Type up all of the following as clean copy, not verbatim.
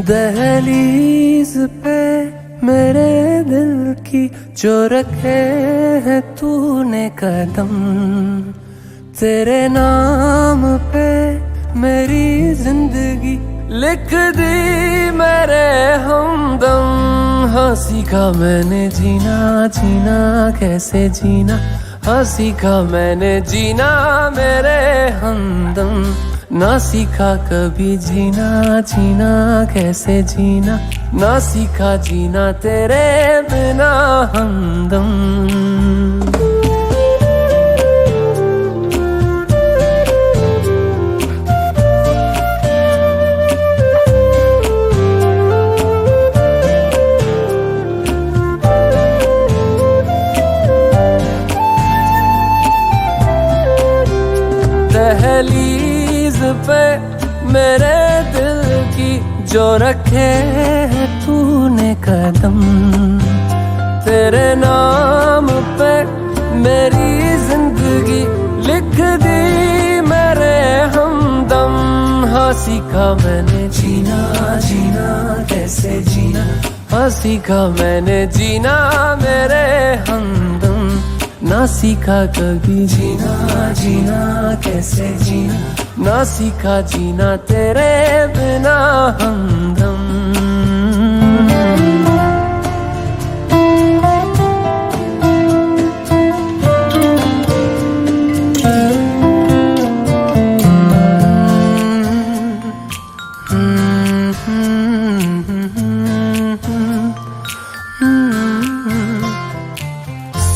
दहलीज पे मेरे दिल की जो रखे है तूने कदम, तेरे नाम पे मेरी जिंदगी लिख दी मेरे हमदम। हाँ सीखा मैंने जीना, जीना कैसे जीना, हाँ सीखा मैंने जीना मेरे हमदम। ना सीखा कभी जीना, जीना कैसे जीना, ना सीखा जीना तेरे बिना हमदम। दहलीज पे मेरे दिल की जो रखे है तूने कदम, तेरे नाम पे मेरी जिंदगी लिख दी मेरे हमदम। हाँ सीखा मैंने जीना, जीना कैसे जीना, हाँ सीखा मैंने जीना मेरे हमदम। ना सीखा कभी जीना, जीना कैसे जीना, ना सीखा जीना तेरे बिना हमदम।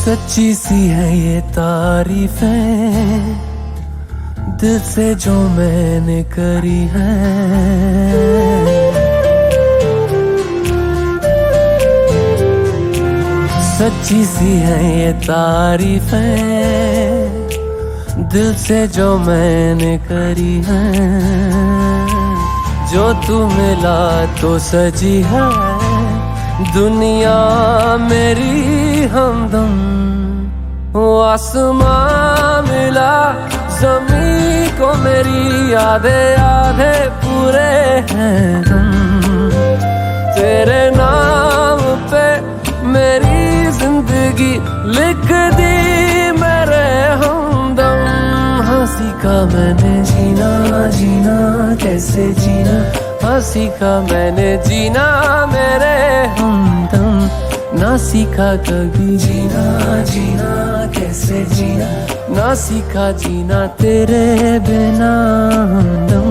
सच्ची सी है ये तारीफें दिल से जो मैंने करी है, सच्ची सी है ये तारीफें दिल से जो मैंने करी है। जो तू मिला तो सजी है दुनिया मेरी हमदम। वो आसमां मिला ज़मीं को मेरी आधे आधे पूरे हैं हम। तेरे नाम पे मेरी जिंदगी लिख दी मेरे हमदम। हाँ सीखा मैंने जीना, जीना कैसे जीना, हाँ सीखा मैंने जीना मेरे हमदम। ना सीखा कभी जीना, जीना कैसे जीना, ना सीखा जीना तेरे बिना हमदम।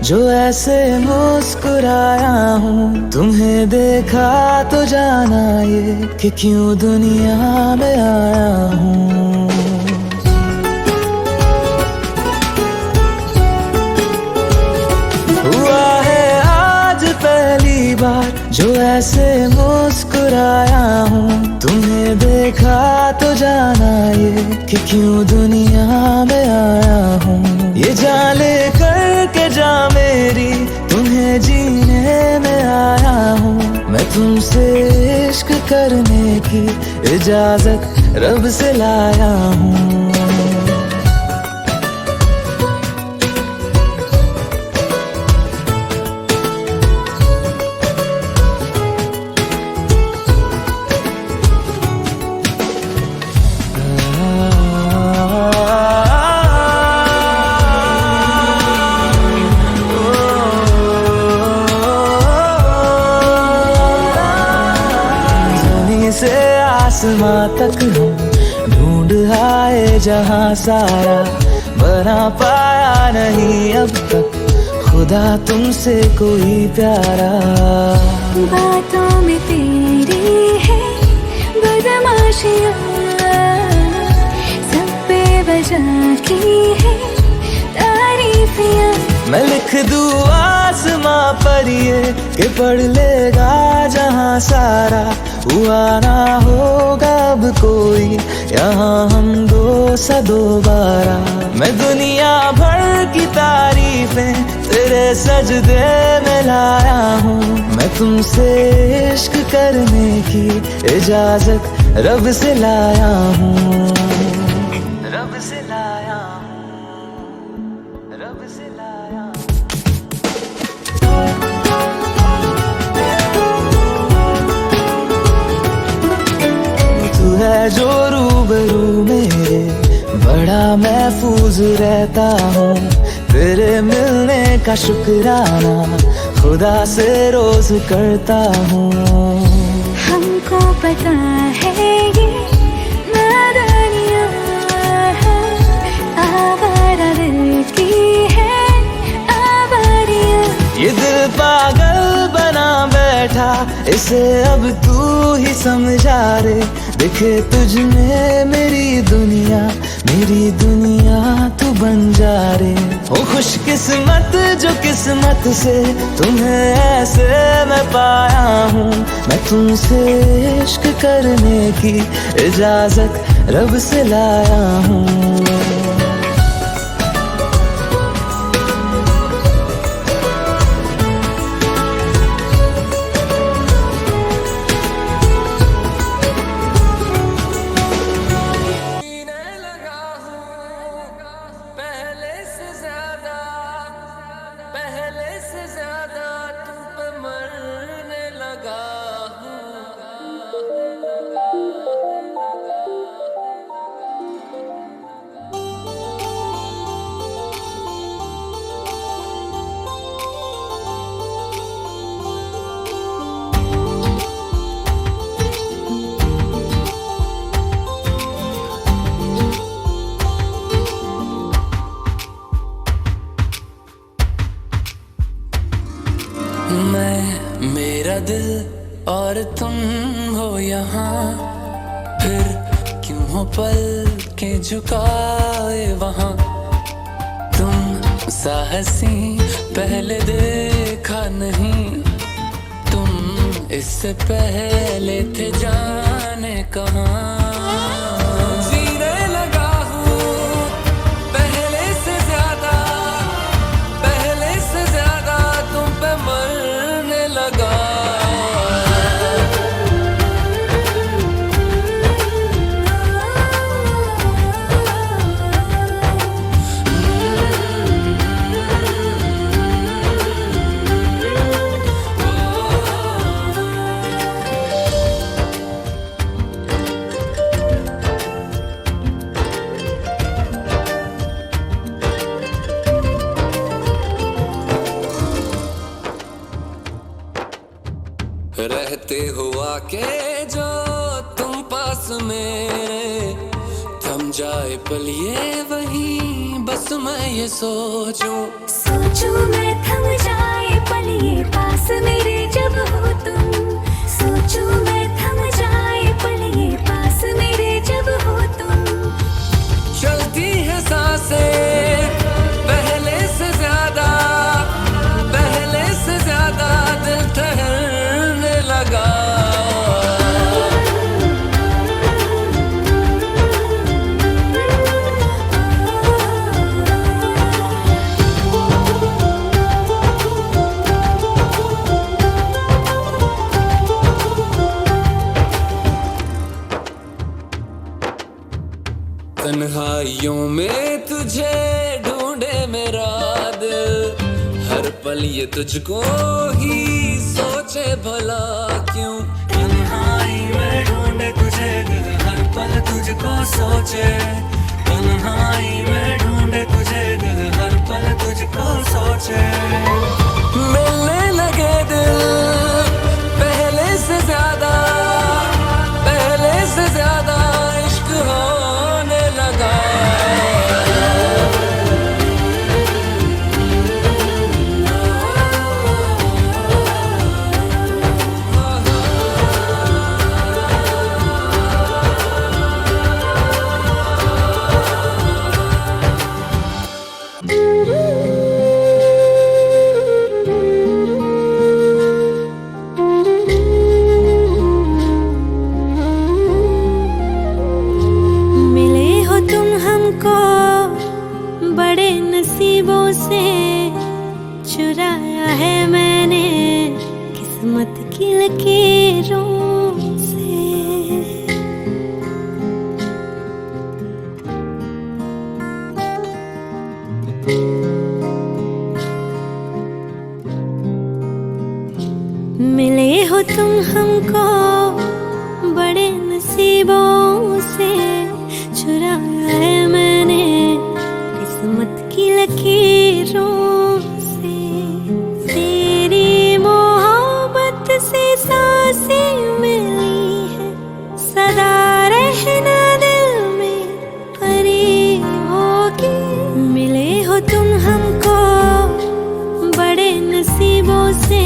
जो ऐसे मुस्कुराया हूँ, तुम्हें देखा तो जाना ये कि क्यों दुनिया में आया हूँ। हुआ है आज पहली बार जो ऐसे मुस्कुराया हूँ, तुम्हें देखा तो जाना ये कि क्यों दुनिया में आया हूँ। ये जान ले करके जा मेरी तुम्हें जीने में आया हूँ। मैं तुमसे इश्क करने की इजाजत रब से लाया हूँ। आसमां तक हम ढूंढ आए जहां सारा, बना पाया नहीं अब तक खुदा तुमसे कोई प्यारा। बातों में तेरी है बदमाशियाँ, सब बेवजह की है तारीफियाँ। मैं लिख दूँ आसमां पर ये कि पढ़ लेगा जहां सारा, हुआ ना होगा अब कोई यहाँ हम दो सा दोबारा। मैं दुनिया भर की तारीफें तेरे सजदे में लाया हूँ, मैं तुमसे इश्क करने की इजाजत रब से लाया हूँ, रब से लाया हूँ, रब से लाया हूँ। तू है जो रूबरू मेरे, बड़ा महफूज रहता हूँ, तेरे मिलने का शुक्राना खुदा से रोज करता हूँ। हमको पता है ये नादानियाँ आवारा दिल की है आवारियाँ। ये दिल पागल बना बैठा, इसे अब तू ही समझा रे, दिखे तुझ में मेरी दुनिया तू बन जा रे। ओ खुशकिस्मत जो किस्मत से तुम्हें ऐसे मैं पाया हूँ, मैं तुमसे इश्क करने की इजाजत रब से लाया हूँ। मैं, मेरा दिल और तुम हो यहाँ, फिर क्यों हो पल के झुकाए वहाँ। तुम साहसी पहले देखा नहीं, तुम इससे पहले थे जाने कहाँ। जीने लगा हूँ पहले से ज्यादा तुम पे मरने लगा। रहते हुआ के जो तुम पास मेरे, थम जाए पल ये वही बस मैं ये सोचूं मैं थम जाए पल ये पास मेरे जब हो तुम। सोचूं मैं थम जाए पल ये पास मेरे जब हो तुम। चलती है सांसें पहले से ज्यादा दिल ठहरने लगा। तन्हाइयों में तुझे ढूंढे मेरा दिल, हर पल ये तुझको ही सोचे भला क्यों। तन्हाई में ढूंढे तुझे दिल, हर पल तुझको सोचे। तन्हाई में ढूंढे तुझे दिल, हर पल तुझको सोचे। मिलने लगे दिल पहले से ज्यादा किस्मत की लकीरों से। मिले हो तुम हमको बड़े नसीबों से, चुराया है मैंने किस्मत की लकीरों से। तेरी मोहब्बत से सांसें मिली है, सदा रहना दिल में करीब होगी। मिले हो तुम हमको बड़े नसीबों से,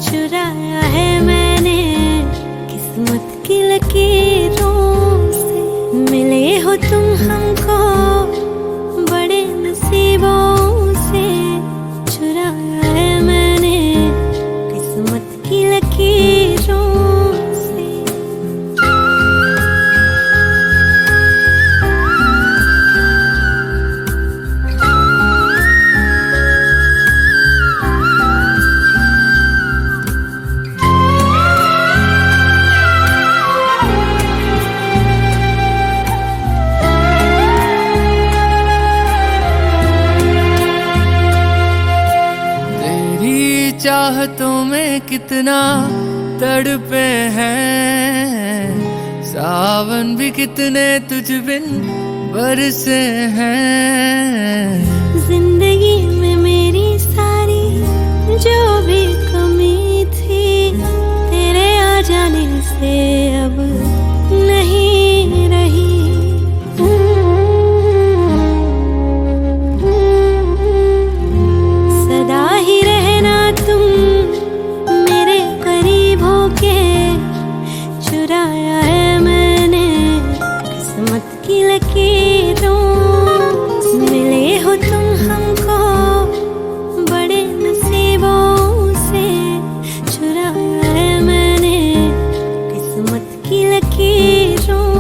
चुराया है मैंने किस्मत की लकीरों से। मिले हो तुम हमको बड़े नसीबों से, चुराया है मैंने किस्मत की लकीरों से। चाहतों में कितना तड़पे हैं, सावन भी कितने तुझ बिन बरसे हैं। जिंदगी में मेरी सारी जो भी कमी थी, तेरे आ जाने से अब नहीं रही। सदा ही रहना तुम मेरे करीब होके, चुराया है मैंने किस्मत की लकीरों। मिले हो तुम हमको बड़े नसीबों से, चुराया है मैंने किस्मत की लकीरों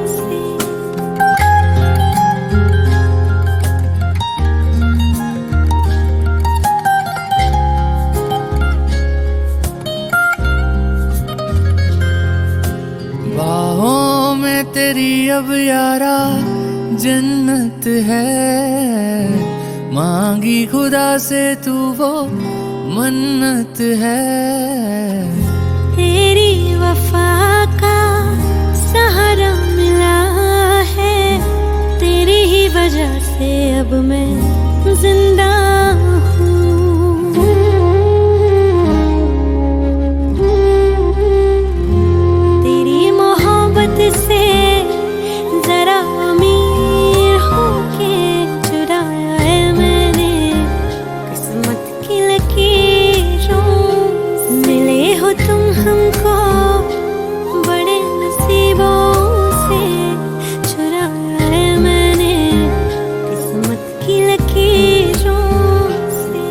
से। बाहों में तेरी अब यारा जन्नत है, मांगी खुदा से तू वो मन्नत है। तेरी वफा का सहारा मिला है, तेरी ही वजह से अब मैं जिंदा हूँ। तेरी मोहब्बत से जरा अमीर होके, चुराया है मैंने किस्मत की लकीरों। मिले हो तुम हमको बड़े नसीबों से, चुराया है मैंने किस्मत की लकीरों से।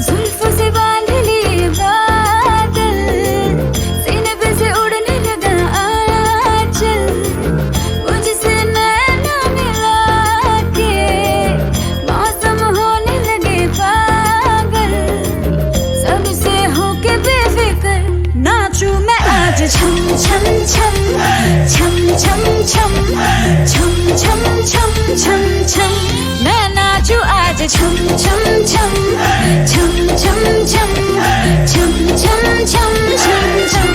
जुल्फों से बांध लिए बादल, सीने पे से उड़ने लगा आंचल। मुझसे नैना मिला के मौसम होने लगे पागल। सबसे होके बेफिक्र नाचूं मैं आज, छम छम छम छम छम छम छम छम छम छम छम। मैं नाचूं आज छम छम छम छम छम छम छम छम छम छम छम।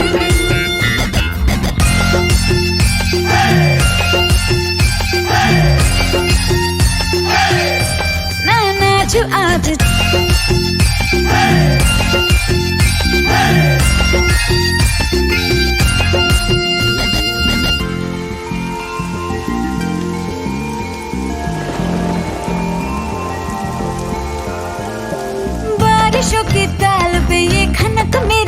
मैं नाचूं आज। बारिशों की ताल पे ये खनक मेरी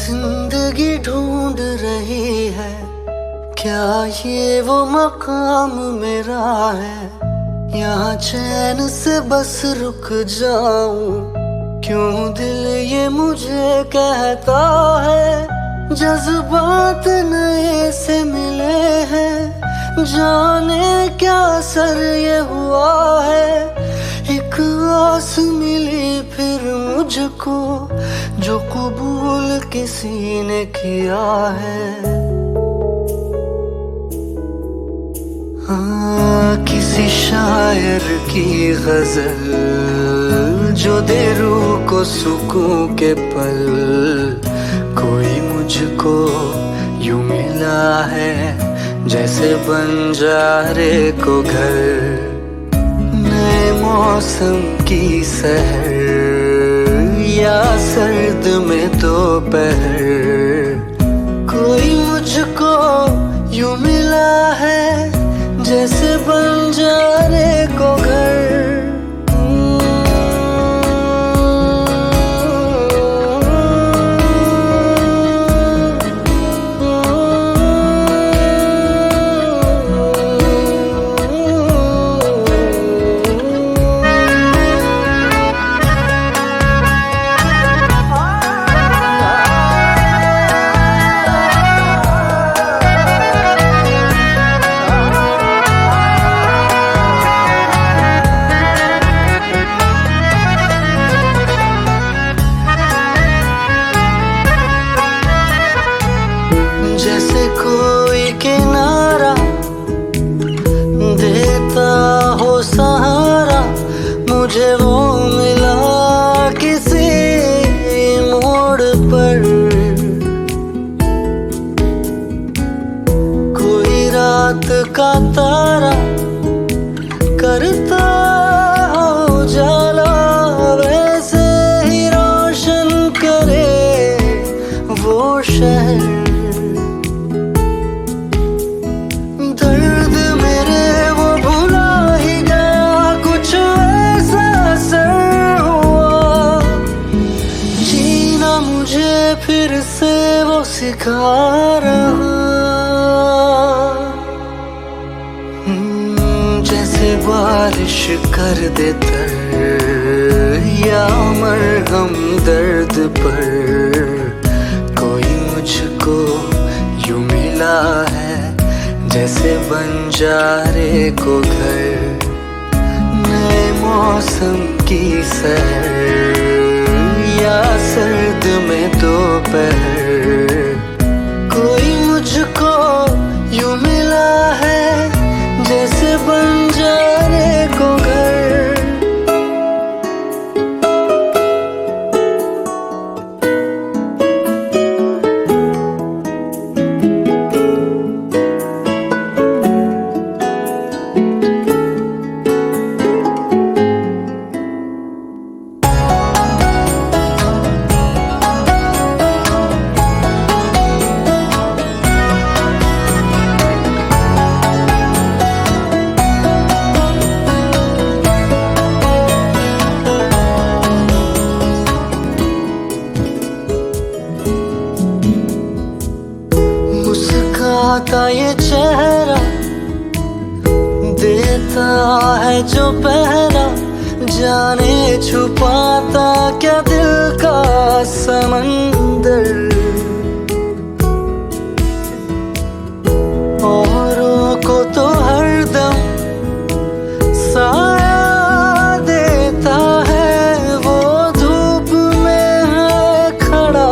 जिंदगी ढूंढ रही है, क्या ये वो मकाम मेरा है, यहाँ चैन से बस रुक जाऊं, क्यों दिल ये मुझे कहता है, जज्बात नए से मिले हैं, जाने क्या सर ये हुआ है, एक आस मिली फिर मुझको, जो कबूल किसी ने किया है। किसी शायर की गजल जो दे रूह को सुकून के पल, कोई मुझको यूं मिला है जैसे बंजारे को घर, नए मौसम की सहर या सर्द में दोपहर, कोई मुझको यूं मिला है जैसे बंजारे को घर। जैसे कोई किनारा देता हो सहारा, मुझे वो मिला किसी मोड़ पर, कोई रात का तारा करता हो जाला, वैसे ही रोशन करे वो शहर, दर्द मेरे वो भुला ही गया, कुछ ऐसा असर हुआ, जीना मुझे फिर से वो सिखा रहा, जैसे बारिश कर दे तर या मरहम दर्द पर, कोई मुझको यूं मिला है जैसे बंजारे को घर, नए मौसम की सहर या सर्द में दोपहर, कोई मुझको यूं मिला है जैसे बंजारे को घर। मुस्काता ये चेहरा देता है जो पहरा, जाने छुपाता क्या दिल का समंदर, औरों को तो हरदम साया देता है, वो धूप में है खड़ा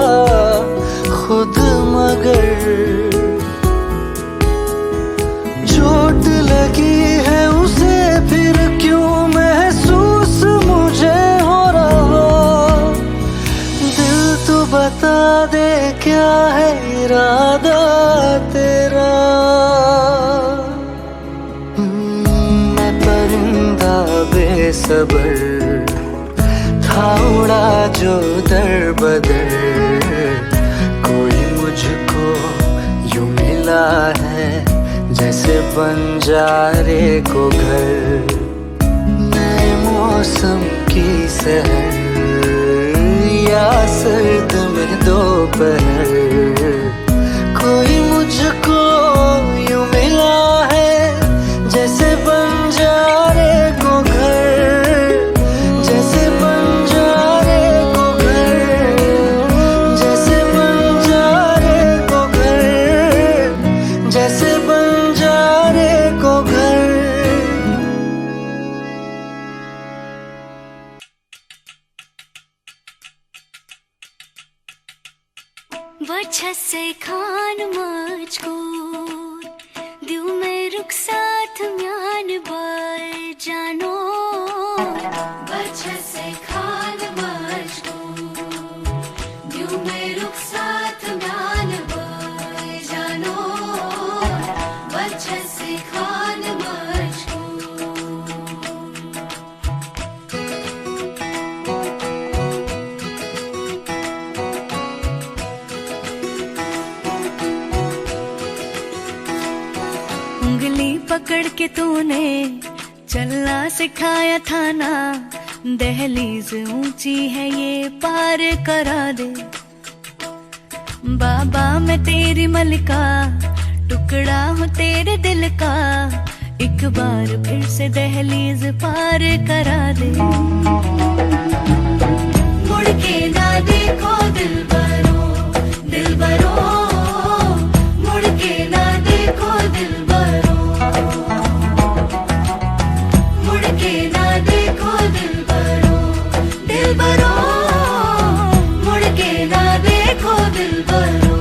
खुद मगर, चोट लगी है उसे फिर क्यों महसूस मुझे हो रहा, दिल तो बता दे क्या है इरादा तेरा, मैं परिंदा बेसबर था उड़ा जो दर बदर, कोई मुझको यूं मिला है जैसे बंजारे को घर, नए मौसम की सहर या या सर्द में दोपहर, कोई मुझको यूं मिला है जैसे बंजारे को घर, जैसे बंजारे को घर, जैसे बंजारे को घर, जैसे बंजारे को घर। वजह से खान मजकूर दिल में रुखसात म्यान बार जानो, वजह से खान मजकूर दिल में रुखसात म्यान बार जानो, वजह से खान मजकूर। उंगली पकड़ के तूने चलना सिखाया था ना, दहलीज ऊंची है ये पार करा दे। बाबा मैं तेरी मलिका, टुकड़ा हूँ तेरे दिल का, एक बार फिर से दहलीज पार करा दे। मुड़ के ना देखो दिलबरो, दिलबरो, मुड़ के ना देखो दिलबरो, मुड़ के ना देखो दिलबरो, दिलबरो, मुड़ के ना देखो दिलबरो।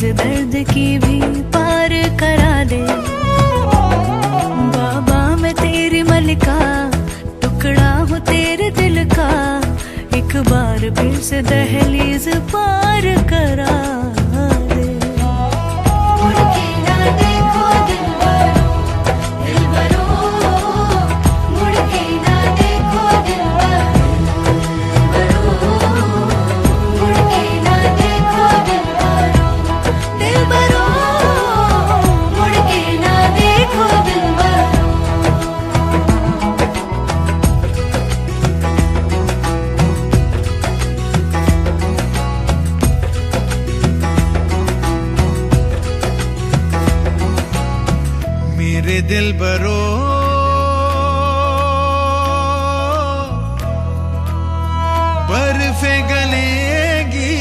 दर्द की भी पार करा दे। बाबा मैं तेरी मलिका, टुकड़ा हूँ तेरे दिल का, एक बार फिर से दहलीज पार करा दे। मुड़ के ना देखो दिलबरो, दिलबरो, मुड़ के ना देखो दिलबरो, मुड़ के ना देखो दिलबरो, दिलबरो, मुड़ के ना देखो दिलबरो। मेरे दिलबरो बर्फे गलेगी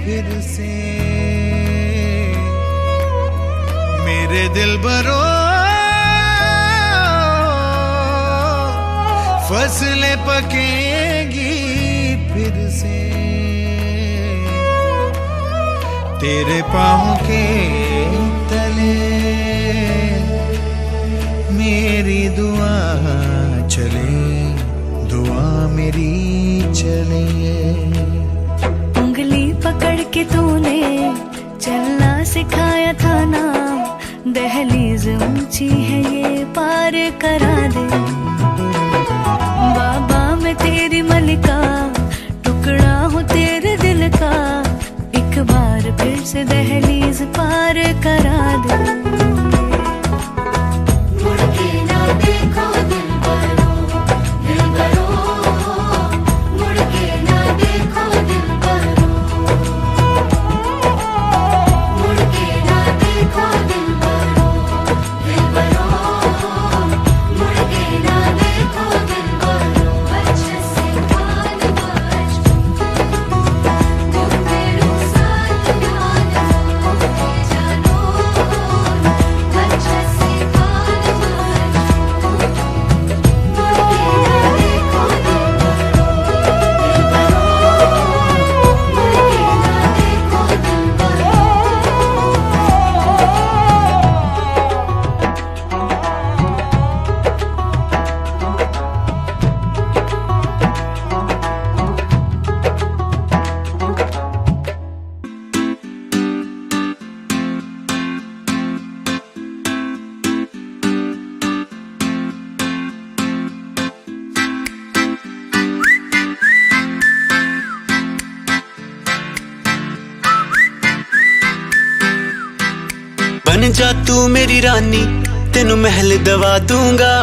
फिर से, मेरे दिलबरो फसलें पकेगी फिर से, तेरे पाँव के तले मेरी दुआ चले, दुआ मेरी चले। उंगली पकड़ के तूने चलना सिखाया था ना, दहलीज ऊंची है ये पार करा दे। बाबा मैं तेरी मलिका, टुकड़ा हूँ तेरे दिल का, एक बार फिर से दहलीज पार करा दे। मुड़ के ना देखो दिलबरो, दिलबरो, मुड़ के ना देखो दिलबरो, मुड़ के ना देखो दिलबरो, दिलबरो, जा तू मेरी रानी, तेनू महल दवा दूंगा।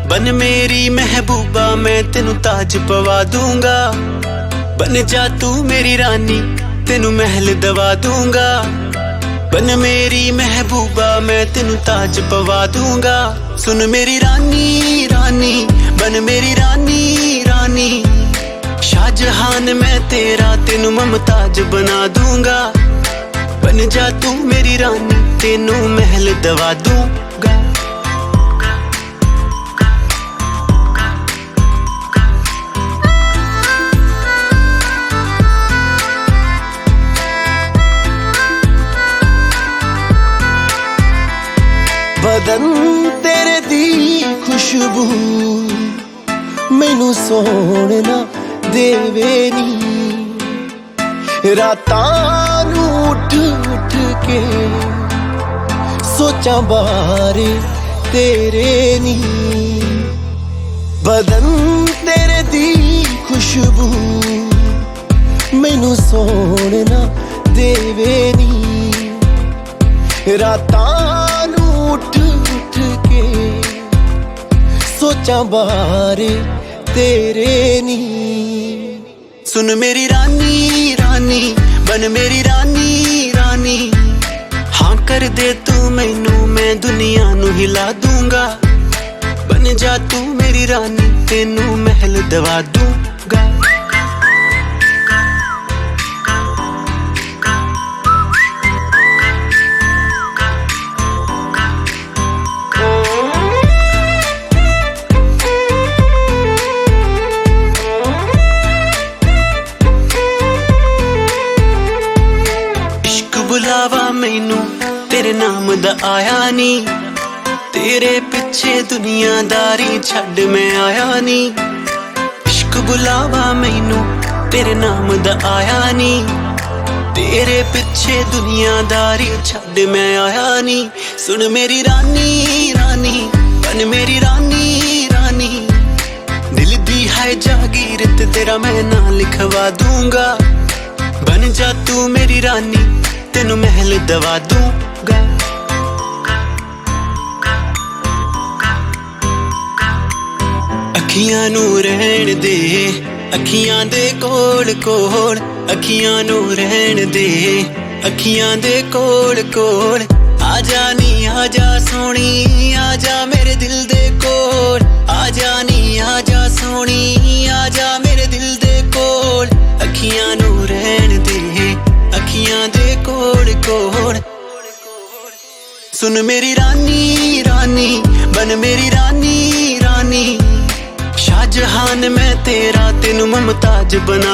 बन मेरी महबूबा, मैं तेनू ताज पवा दूंगा। बन जा तू मेरी रानी, तेनू महल दवा दूंगा। बन मेरी महबूबा, मैं तेनू ताज पवा दूंगा। सुन मेरी रानी रानी, बन मेरी रानी रानी। शाहजहान मैं तेरा, तेनू मुमताज बना दूंगा। बन जा तू मेरी रानी, तेनू महल दवा दूंगा। बदन तेरे दी खुशबू मैनू सोने ना देवे नी। रातां नू उठ उठ के सोचा बारे तेरे नी। बदन तेरे दी खुशबू मैनू सोने ना देवे नी। रातां उठ उठ के सोचा बारे तेरे नी। सुन मेरी रानी रानी, बन मेरी रानी रानी। हाँ कर दे तू मैनू, मैं दुनिया नू हिला दूंगा। बन जा तू मेरी रानी, तेनू महल दवा दूंगा। बुलावा मैनू तेरे नाम दा आया नी। तेरे पिछे दुनियादारी छड़ मैं आया नी। इश्क बुलावा मैनू तेरे नाम दा आया नी। तेरे पिछे दुनियादारी छड़ मैं आया नी। सुन मेरी रानी रानी, बन मेरी रानी रानी। दिल दी है जागीर ते तेरा मैं नाम लिखवा दूंगा। बन जा तू मेरी रानी, तेनू महल दवा दूंगा। अखियां नू रहन दे, अखियां दे कोल कोल। अखियां नू रहन दे, अखियां दे कोल कोल। आजा नी आजा सोनी, आजा मेरे दिल दे कोल। आजा नी आजा सोनी, आजा मेरे दिल दे कोल। अखियां नू रहन दे, अखियां दे कोल कोल। सुन मेरी रानी रानी, बन मेरी रानी रानी। शाहजहान मैं तेरा, तेनू मुमताज बना